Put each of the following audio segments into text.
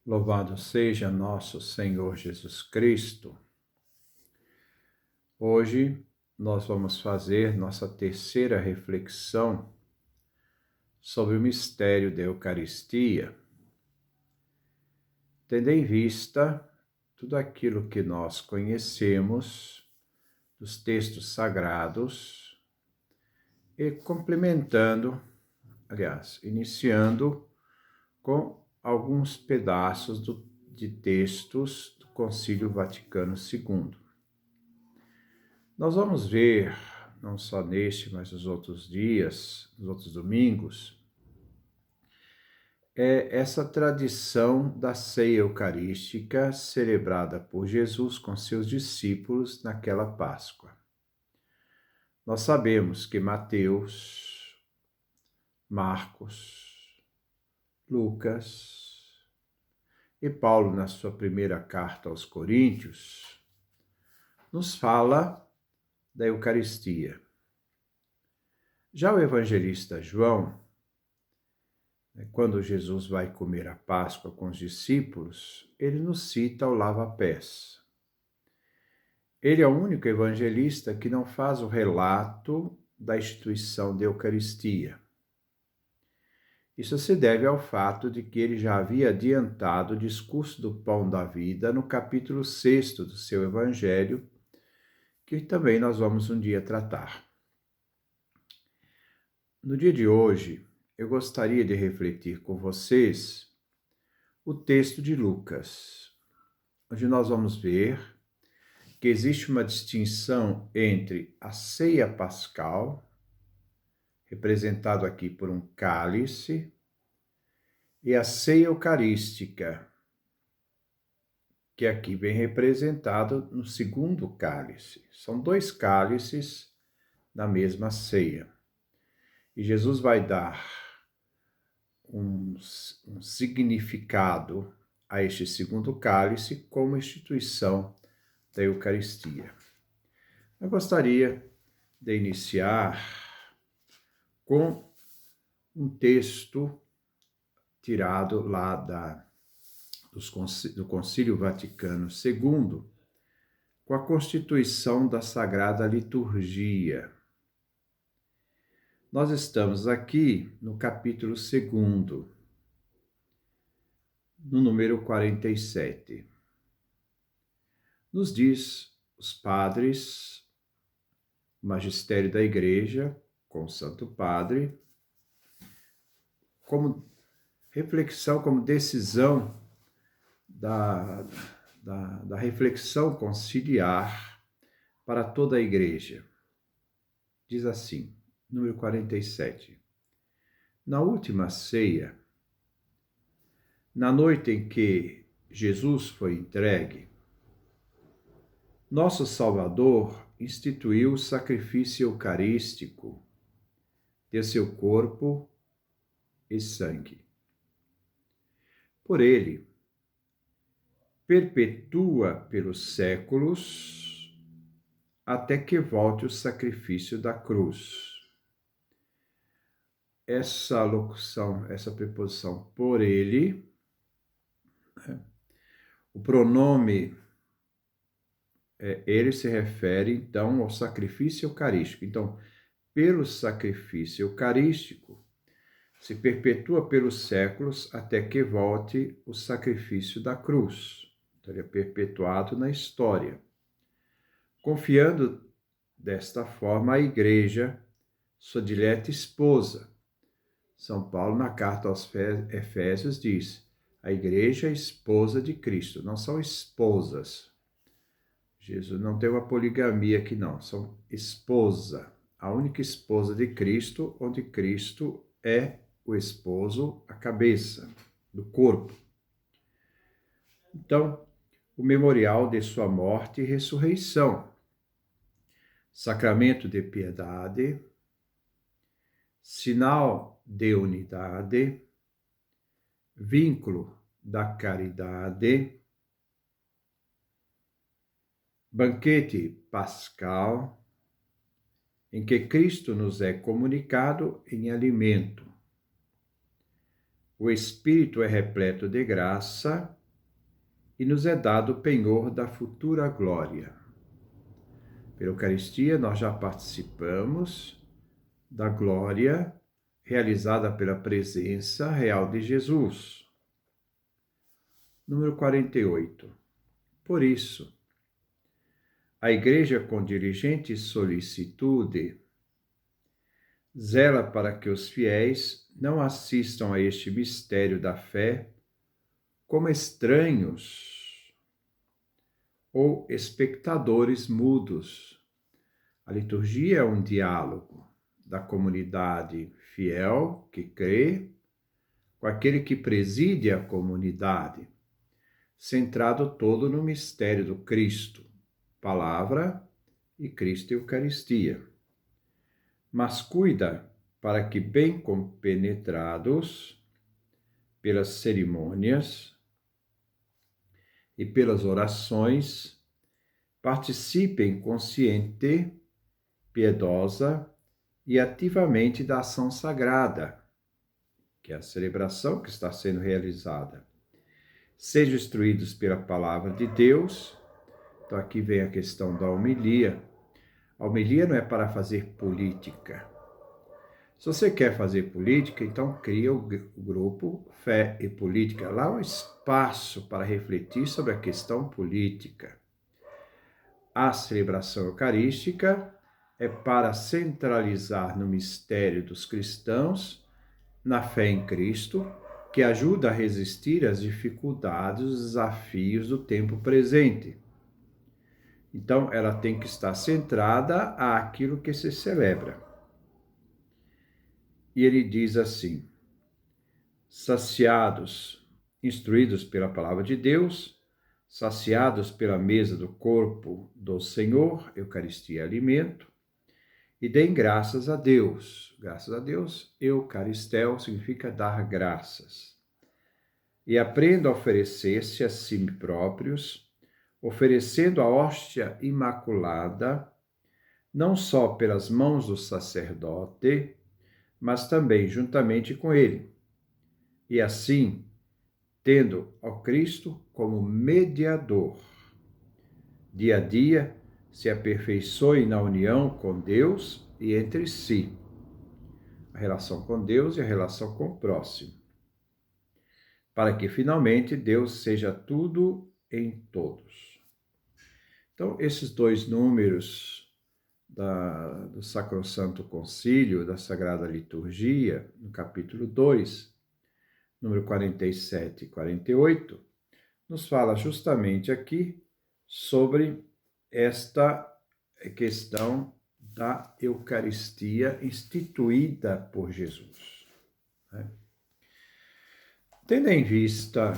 Louvado seja nosso Senhor Jesus Cristo. Hoje nós vamos fazer nossa terceira reflexão sobre o mistério da Eucaristia, tendo em vista tudo aquilo que nós conhecemos dos textos sagrados e complementando, iniciando com alguns pedaços de textos do Concílio Vaticano II. Nós vamos ver, não só neste, mas nos outros dias, nos outros domingos, essa tradição da ceia eucarística celebrada por Jesus com seus discípulos naquela Páscoa. Nós sabemos que Mateus, Marcos, Lucas e Paulo, na sua primeira carta aos Coríntios, nos fala da Eucaristia. Já o evangelista João, quando Jesus vai comer a Páscoa com os discípulos, ele nos cita o lava-pés. Ele é o único evangelista que não faz o relato da instituição da Eucaristia. Isso se deve ao fato de que ele já havia adiantado o discurso do pão da vida no capítulo 6 do seu evangelho, que também nós vamos um dia tratar. No dia de hoje, eu gostaria de refletir com vocês o texto de Lucas, onde nós vamos ver que existe uma distinção entre a ceia pascal, representado aqui por um cálice, e a ceia eucarística, que aqui vem representado no segundo cálice. São dois cálices na mesma ceia. E Jesus vai dar um significado a este segundo cálice como instituição da Eucaristia. Eu gostaria de iniciar com um texto tirado lá do Concílio Vaticano II, com a constituição da Sagrada Liturgia. Nós estamos aqui no capítulo 2, no número 47. Nos diz os padres, o magistério da Igreja, com o Santo Padre, como reflexão, como decisão da reflexão conciliar para toda a Igreja. Diz assim, número 47. Na última ceia, na noite em que Jesus foi entregue, nosso Salvador instituiu o sacrifício eucarístico de seu corpo e sangue. Por ele, perpetua pelos séculos até que volte o sacrifício da cruz. Essa locução, essa preposição por ele, o pronome ele se refere então ao sacrifício eucarístico. Então, pelo sacrifício eucarístico, se perpetua pelos séculos até que volte o sacrifício da cruz. Então, ele é perpetuado na história. Confiando desta forma a Igreja, sua dileta esposa. São Paulo, na carta aos Efésios, diz: a Igreja é esposa de Cristo, não são esposas. Jesus não tem uma poligamia aqui, não, são esposa. A única esposa de Cristo, onde Cristo é o esposo, a cabeça do corpo. Então, o memorial de sua morte e ressurreição, sacramento de piedade, sinal de unidade, vínculo da caridade, banquete pascal, em que Cristo nos é comunicado em alimento, o Espírito é repleto de graça e nos é dado o penhor da futura glória. Pela Eucaristia, nós já participamos da glória realizada pela presença real de Jesus. Número 48. Por isso, a Igreja, com diligente solicitude, zela para que os fiéis não assistam a este mistério da fé como estranhos ou espectadores mudos. A liturgia é um diálogo da comunidade fiel que crê com aquele que preside a comunidade, centrado todo no mistério do Cristo, palavra e Cristo Eucaristia. Mas cuida para que, bem compenetrados pelas cerimônias e pelas orações, participem consciente, piedosa e ativamente da ação sagrada, que é a celebração que está sendo realizada. Sejam instruídos pela palavra de Deus. Então aqui vem a questão da homilia. A homilia não é para fazer política. Se você quer fazer política, então cria o grupo Fé e Política. Lá há um espaço para refletir sobre a questão política. A celebração eucarística é para centralizar no mistério dos cristãos, na fé em Cristo, que ajuda a resistir às dificuldades, os desafios do tempo presente. Então, ela tem que estar centrada àquilo que se celebra. E ele diz assim: saciados, instruídos pela palavra de Deus, saciados pela mesa do corpo do Senhor, Eucaristia e alimento, e deem graças a Deus. Graças a Deus, Eucaristel significa dar graças. E aprendam a oferecer-se a si próprios, oferecendo a hóstia imaculada, não só pelas mãos do sacerdote, mas também juntamente com ele. E assim, tendo ao Cristo como mediador, dia a dia se aperfeiçoe na união com Deus e entre si, a relação com Deus e a relação com o próximo, para que finalmente Deus seja tudo em todos. Então, esses dois números do Sacrosanto Concílio, da Sagrada Liturgia, no capítulo 2, número 47 e 48, nos fala justamente aqui sobre esta questão da Eucaristia instituída por Jesus. Tendo em vista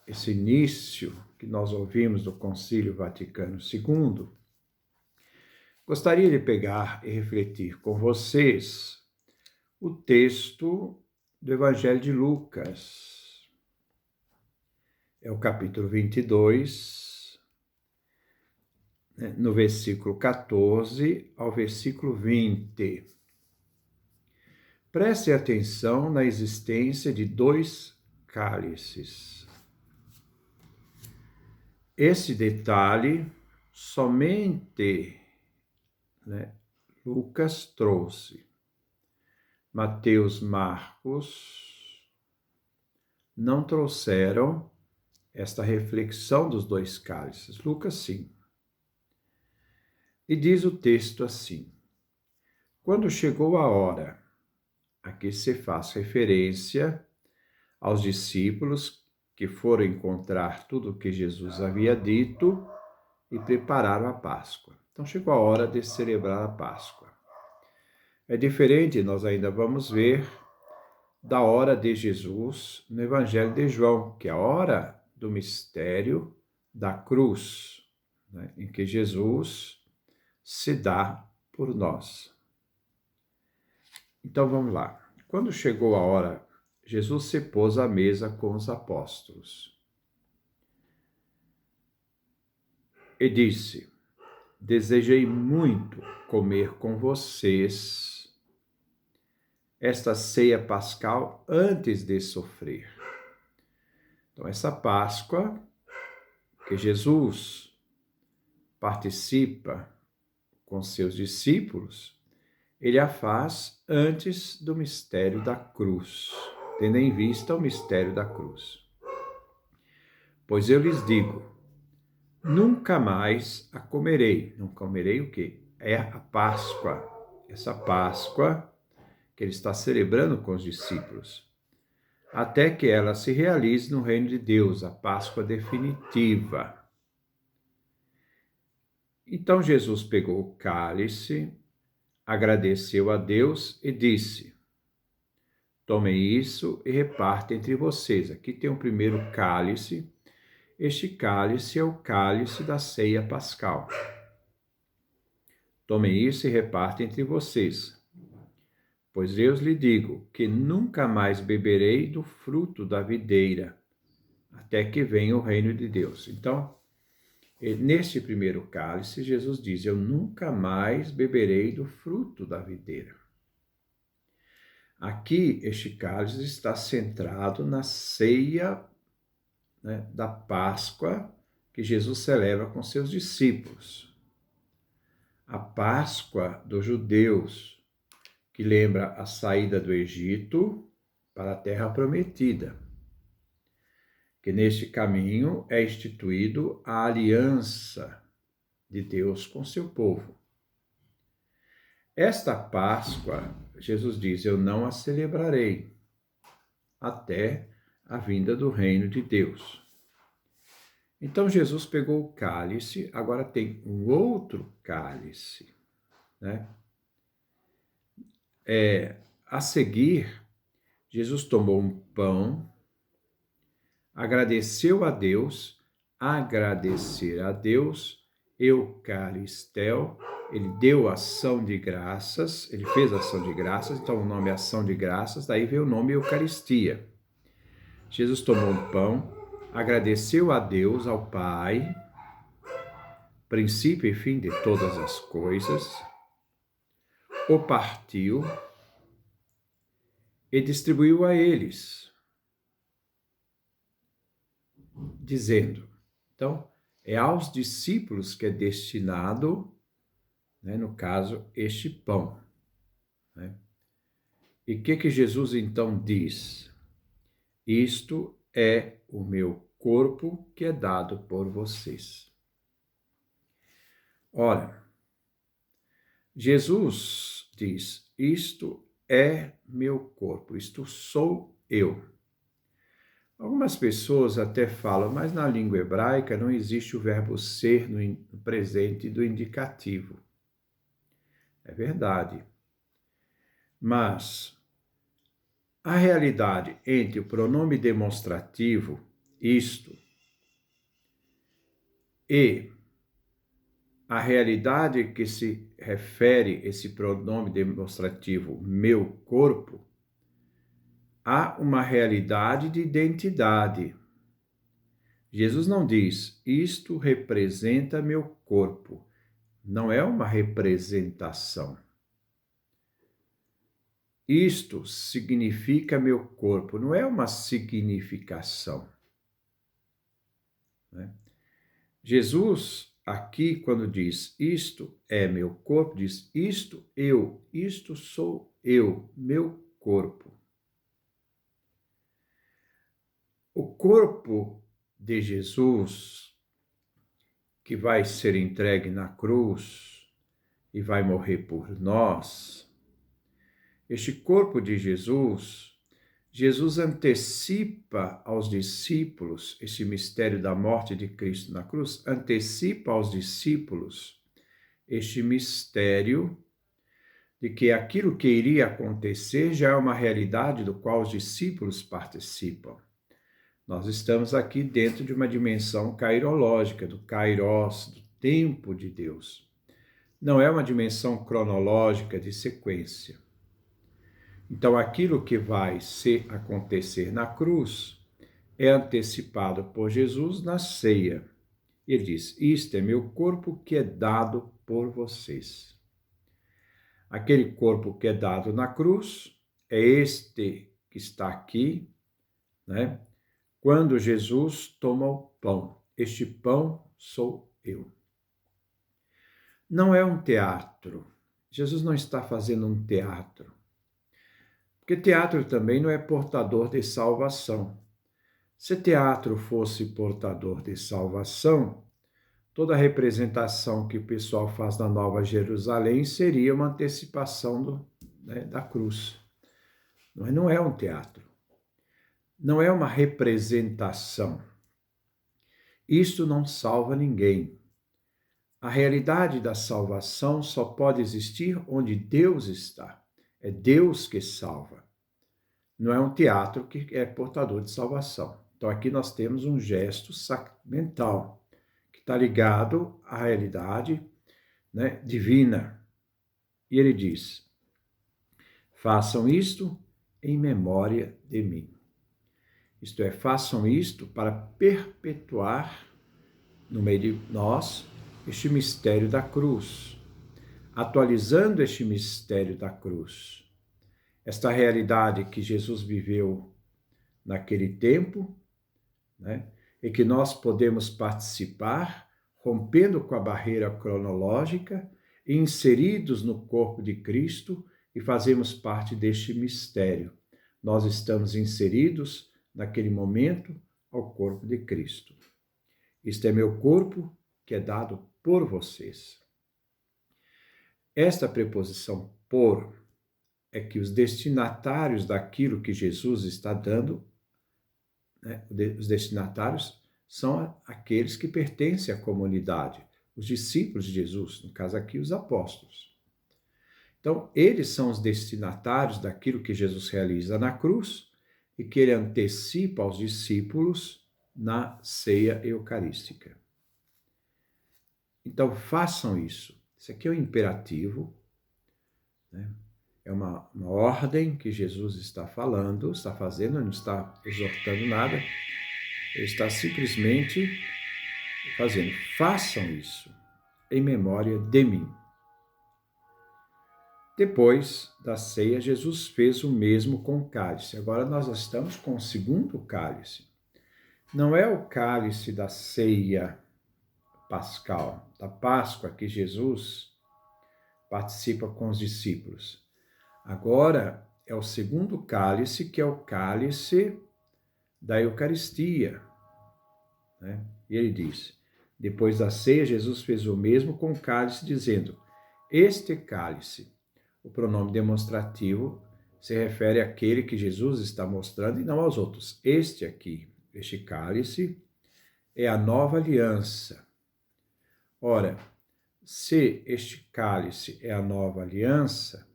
esse início que nós ouvimos do Concílio Vaticano II, gostaria de pegar e refletir com vocês o texto do Evangelho de Lucas. É o capítulo 22, no versículo 14 ao versículo 20. Preste atenção na existência de dois cálices. Esse detalhe somente Lucas trouxe. Mateus, Marcos não trouxeram esta reflexão dos dois cálices. Lucas, sim. E diz o texto assim: quando chegou a hora, aqui se faz referência aos discípulos que foram encontrar tudo o que Jesus havia dito e prepararam a Páscoa. Então chegou a hora de celebrar a Páscoa. É diferente, nós ainda vamos ver, da hora de Jesus no Evangelho de João, que é a hora do mistério da cruz, em que Jesus se dá por nós. Então vamos lá. Quando chegou a hora, Jesus se pôs à mesa com os apóstolos e disse: desejei muito comer com vocês esta ceia pascal antes de sofrer. Então, essa Páscoa que Jesus participa com seus discípulos, ele a faz antes do mistério da cruz, tendo em vista o mistério da cruz. Pois eu lhes digo, nunca mais a comerei. Não comerei o quê? É a Páscoa. Essa Páscoa que ele está celebrando com os discípulos, até que ela se realize no reino de Deus, a Páscoa definitiva. Então Jesus pegou o cálice, agradeceu a Deus e disse, tomem isso e repartam entre vocês. Aqui tem o primeiro cálice. Este cálice é o cálice da ceia pascal. Tomem isso e repartam entre vocês. Pois eu lhe digo que nunca mais beberei do fruto da videira, até que venha o reino de Deus. Então, neste primeiro cálice, Jesus diz, eu nunca mais beberei do fruto da videira. Aqui, este cálice está centrado na ceia, né, da Páscoa que Jesus celebra com seus discípulos. A Páscoa dos judeus, que lembra a saída do Egito para a terra prometida, que neste caminho é instituído a aliança de Deus com seu povo. Esta Páscoa, Jesus diz, eu não a celebrarei até a vinda do reino de Deus. Então Jesus pegou o cálice, agora tem um outro cálice, né? A seguir, Jesus tomou um pão, agradeceu a Deus, agradecer a Deus, Eucaristel, ele deu ação de graças, ele fez ação de graças, então o nome é ação de graças, daí veio o nome Eucaristia. Jesus tomou um pão, agradeceu a Deus, ao Pai, princípio e fim de todas as coisas, o partiu e distribuiu a eles, dizendo, então, é aos discípulos que é destinado, né, no caso, este pão. Né? E o que Jesus então diz? Isto é o meu corpo que é dado por vocês. Ora, Jesus diz, isto é meu corpo, isto sou eu. Algumas pessoas até falam, mas na língua hebraica não existe o verbo ser no presente do indicativo. É verdade. Mas a realidade entre o pronome demonstrativo, isto, e a realidade que se refere esse pronome demonstrativo, meu corpo, há uma realidade de identidade. Jesus não diz, isto representa meu corpo. Não é uma representação. Isto significa meu corpo, não é uma significação. Né? Jesus, aqui, quando diz isto é meu corpo, diz isto sou eu, meu corpo. O corpo de Jesus, que vai ser entregue na cruz e vai morrer por nós, este corpo de Jesus, Jesus antecipa aos discípulos, esse mistério da morte de Cristo na cruz, antecipa aos discípulos este mistério de que aquilo que iria acontecer já é uma realidade do qual os discípulos participam. Nós estamos aqui dentro de uma dimensão cairológica, do kairos, do tempo de Deus. Não é uma dimensão cronológica de sequência. Então, aquilo que vai se acontecer na cruz é antecipado por Jesus na ceia. Ele diz, isto é meu corpo que é dado por vocês. Aquele corpo que é dado na cruz é este que está aqui, né? Quando Jesus toma o pão, este pão sou eu. Não é um teatro. Jesus não está fazendo um teatro. Porque teatro também não é portador de salvação. Se teatro fosse portador de salvação, toda a representação que o pessoal faz na Nova Jerusalém seria uma antecipação da cruz. Mas não é um teatro. Não é uma representação. Isto não salva ninguém. A realidade da salvação só pode existir onde Deus está. É Deus que salva. Não é um teatro que é portador de salvação. Então aqui nós temos um gesto sacramental que está ligado à realidade, né, divina. E ele diz: façam isto em memória de mim. Isto é, façam isto para perpetuar no meio de nós este mistério da cruz, atualizando este mistério da cruz. Esta realidade que Jesus viveu naquele tempo, né, e que nós podemos participar, rompendo com a barreira cronológica, inseridos no corpo de Cristo e fazemos parte deste mistério. Nós estamos inseridos naquele momento ao corpo de Cristo. Este é meu corpo que é dado por vocês. Esta preposição por é que os destinatários daquilo que Jesus está dando, né, os destinatários são aqueles que pertencem à comunidade, os discípulos de Jesus, no caso aqui os apóstolos. Então, eles são os destinatários daquilo que Jesus realiza na cruz e que ele antecipa aos discípulos na ceia eucarística. Então, façam isso. Isso aqui é um imperativo, né? É uma ordem que Jesus está falando, está fazendo, não está exortando nada, ele está simplesmente fazendo. Façam isso em memória de mim. Depois da ceia, Jesus fez o mesmo com o cálice. Agora nós estamos com o segundo cálice. Não é o cálice da ceia pascal, da Páscoa, que Jesus participa com os discípulos. Agora é o segundo cálice, que é o cálice da Eucaristia, né? E ele diz: depois da ceia, Jesus fez o mesmo com o cálice, dizendo: este cálice. O pronome demonstrativo se refere àquele que Jesus está mostrando e não aos outros. Este aqui, este cálice, é a nova aliança. Ora, se este cálice é a nova aliança,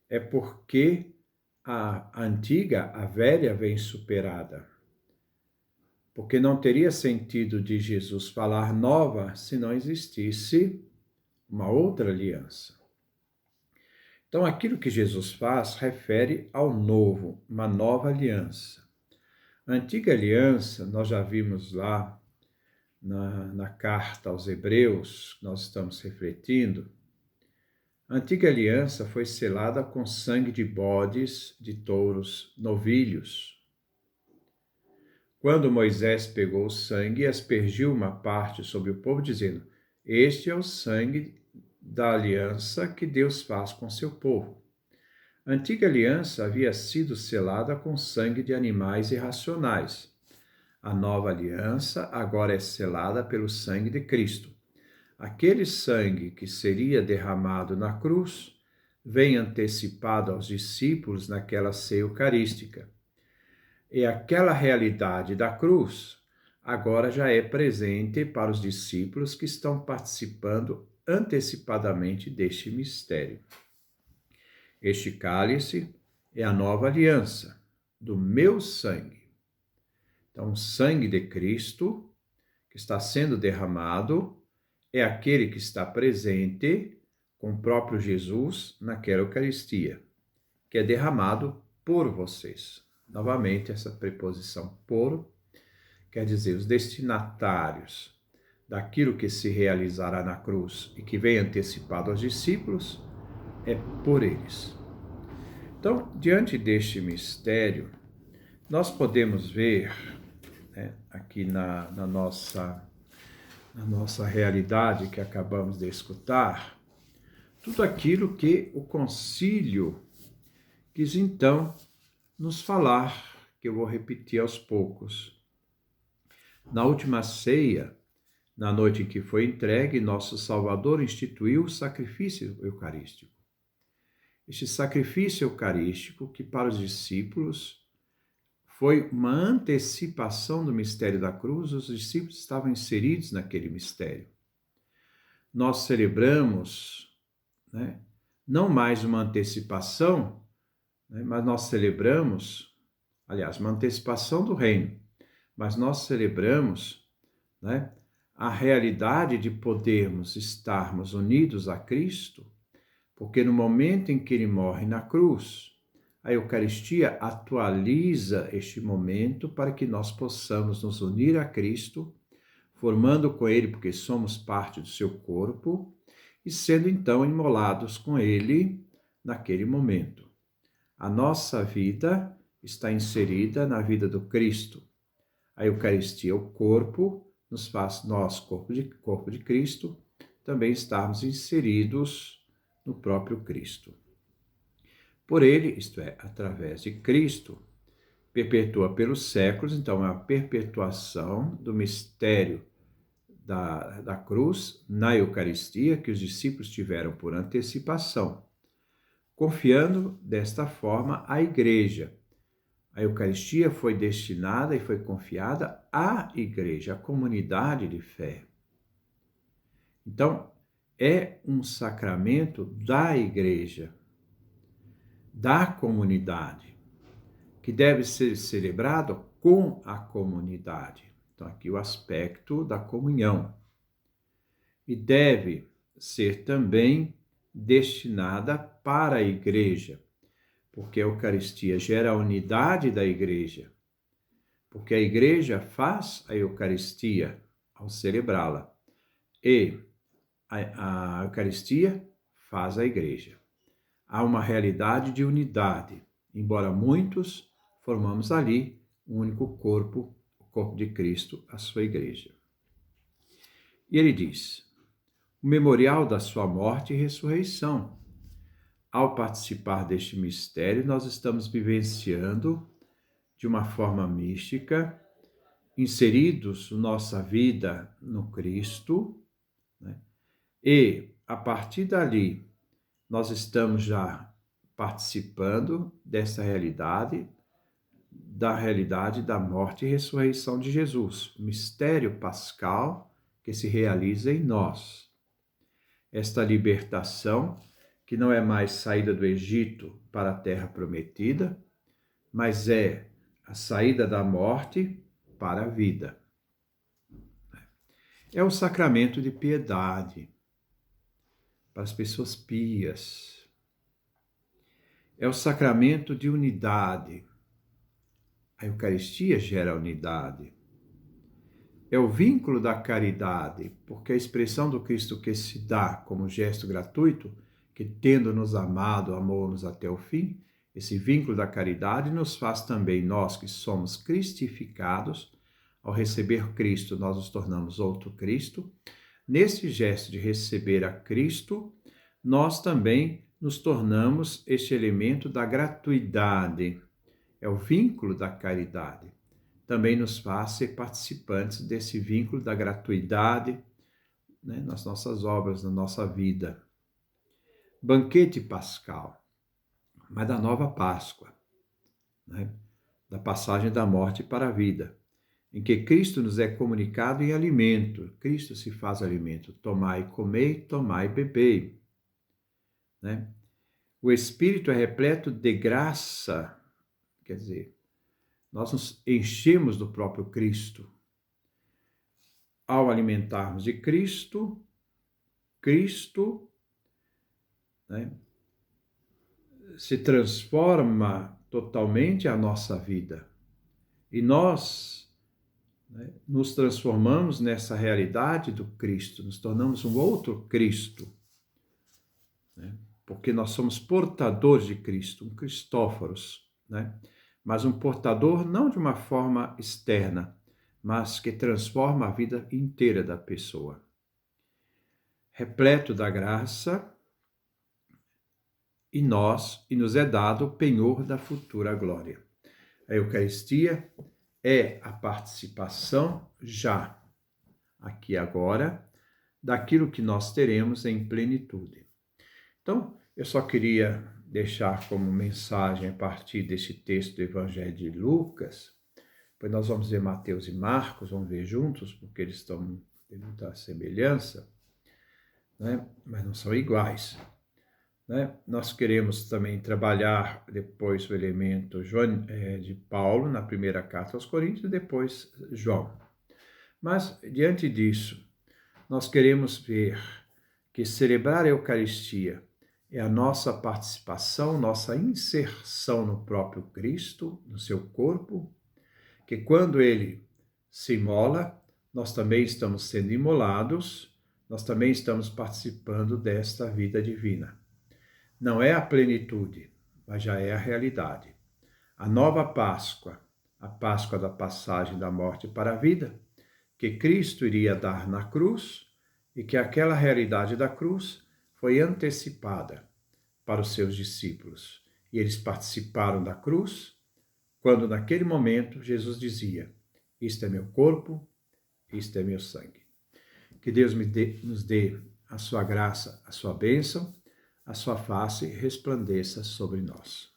é porque a antiga, a velha, vem superada. Porque não teria sentido de Jesus falar nova se não existisse uma outra aliança. Então, aquilo que Jesus faz refere ao novo, uma nova aliança. A antiga aliança, nós já vimos lá na carta aos Hebreus, nós estamos refletindo, a antiga aliança foi selada com sangue de bodes, de touros, novilhos. Quando Moisés pegou o sangue e aspergiu uma parte sobre o povo, dizendo: este é o sangue da aliança que Deus faz com seu povo. A antiga aliança havia sido selada com sangue de animais irracionais. A nova aliança agora é selada pelo sangue de Cristo. Aquele sangue que seria derramado na cruz vem antecipado aos discípulos naquela ceia eucarística. E aquela realidade da cruz agora já é presente para os discípulos que estão participando antecipadamente deste mistério. Este cálice é a nova aliança do meu sangue. Então, o sangue de Cristo que está sendo derramado é aquele que está presente com o próprio Jesus naquela Eucaristia, que é derramado por vocês. Novamente, essa preposição por quer dizer os destinatários daquilo que se realizará na cruz e que vem antecipado aos discípulos, é por eles. Então, diante deste mistério, nós podemos ver, né, aqui na nossa realidade que acabamos de escutar, tudo aquilo que o concílio quis então nos falar, que eu vou repetir aos poucos. Na última ceia, na noite em que foi entregue, nosso Salvador instituiu o sacrifício eucarístico. Este sacrifício eucarístico, que para os discípulos foi uma antecipação do mistério da cruz, os discípulos estavam inseridos naquele mistério. Nós celebramos, né, não mais uma antecipação, né, mas nós celebramos, aliás, uma antecipação do reino, mas nós celebramos, né, a realidade de podermos estarmos unidos a Cristo, porque no momento em que ele morre na cruz, a Eucaristia atualiza este momento para que nós possamos nos unir a Cristo, formando com ele, porque somos parte do seu corpo, e sendo então imolados com ele naquele momento. A nossa vida está inserida na vida do Cristo. A Eucaristia, o corpo, nos faz nós, corpo de Cristo, também estarmos inseridos no próprio Cristo. Por ele, isto é, através de Cristo, perpetua pelos séculos, então é a perpetuação do mistério da cruz na Eucaristia que os discípulos tiveram por antecipação, confiando desta forma à Igreja. A Eucaristia foi destinada e foi confiada à Igreja, à comunidade de fé. Então, é um sacramento da Igreja, da comunidade, que deve ser celebrado com a comunidade. Então, aqui o aspecto da comunhão. E deve ser também destinada para a Igreja, porque a Eucaristia gera a unidade da Igreja, porque a Igreja faz a Eucaristia ao celebrá-la, e a Eucaristia faz a Igreja. Há uma realidade de unidade, embora muitos formamos ali um único corpo, o corpo de Cristo, a sua Igreja. E ele diz, o memorial da sua morte e ressurreição. Ao participar deste mistério, nós estamos vivenciando de uma forma mística, inseridos nossa vida no Cristo, né? E a partir dali nós estamos já participando dessa realidade, da realidade da morte e ressurreição de Jesus, o mistério pascal que se realiza em nós. Esta libertação, que não é mais saída do Egito para a terra prometida, mas é a saída da morte para a vida. É o sacramento de piedade para as pessoas pias. É o sacramento de unidade. A Eucaristia gera unidade. É o vínculo da caridade, porque a expressão do Cristo que se dá como gesto gratuito, que tendo-nos amado, amou-nos até o fim, esse vínculo da caridade nos faz também, nós que somos cristificados, ao receber Cristo, nós nos tornamos outro Cristo. Nesse gesto de receber a Cristo, nós também nos tornamos este elemento da gratuidade. É o vínculo da caridade. Também nos faz ser participantes desse vínculo da gratuidade, né, nas nossas obras, na nossa vida. Banquete pascal, mas da nova Páscoa, né, da passagem da morte para a vida, em que Cristo nos é comunicado em alimento. Cristo se faz alimento. Tomai e comei, tomai e bebei. Né? O Espírito é repleto de graça, quer dizer, nós nos enchemos do próprio Cristo. Ao alimentarmos de Cristo, né, se transforma totalmente a nossa vida. E nós, né, nos transformamos nessa realidade do Cristo, nos tornamos um outro Cristo. Né? porque nós somos portadores de Cristo, um Cristóforos, né? Mas um portador não de uma forma externa, mas que transforma a vida inteira da pessoa. Repleto da graça, e nos é dado o penhor da futura glória. A Eucaristia é a participação já, aqui e agora, daquilo que nós teremos em plenitude. Então, eu só queria deixar como mensagem a partir desse texto do Evangelho de Lucas, depois nós vamos ver Mateus e Marcos, vamos ver juntos, porque eles têm muita semelhança, né? Mas não são iguais. Né? Nós queremos também trabalhar depois o elemento de Paulo na primeira carta aos Coríntios e depois João. Mas, diante disso, nós queremos ver que celebrar a Eucaristia é a nossa participação, nossa inserção no próprio Cristo, no seu corpo, que quando ele se imola, nós também estamos sendo imolados, nós também estamos participando desta vida divina. Não é a plenitude, mas já é a realidade. A nova Páscoa, a Páscoa da passagem da morte para a vida, que Cristo iria dar na cruz e que aquela realidade da cruz foi antecipada para os seus discípulos. E eles participaram da cruz quando, naquele momento, Jesus dizia: isto é meu corpo, isto é meu sangue. Que Deus nos dê a sua graça, a sua bênção, a sua face resplandeça sobre nós.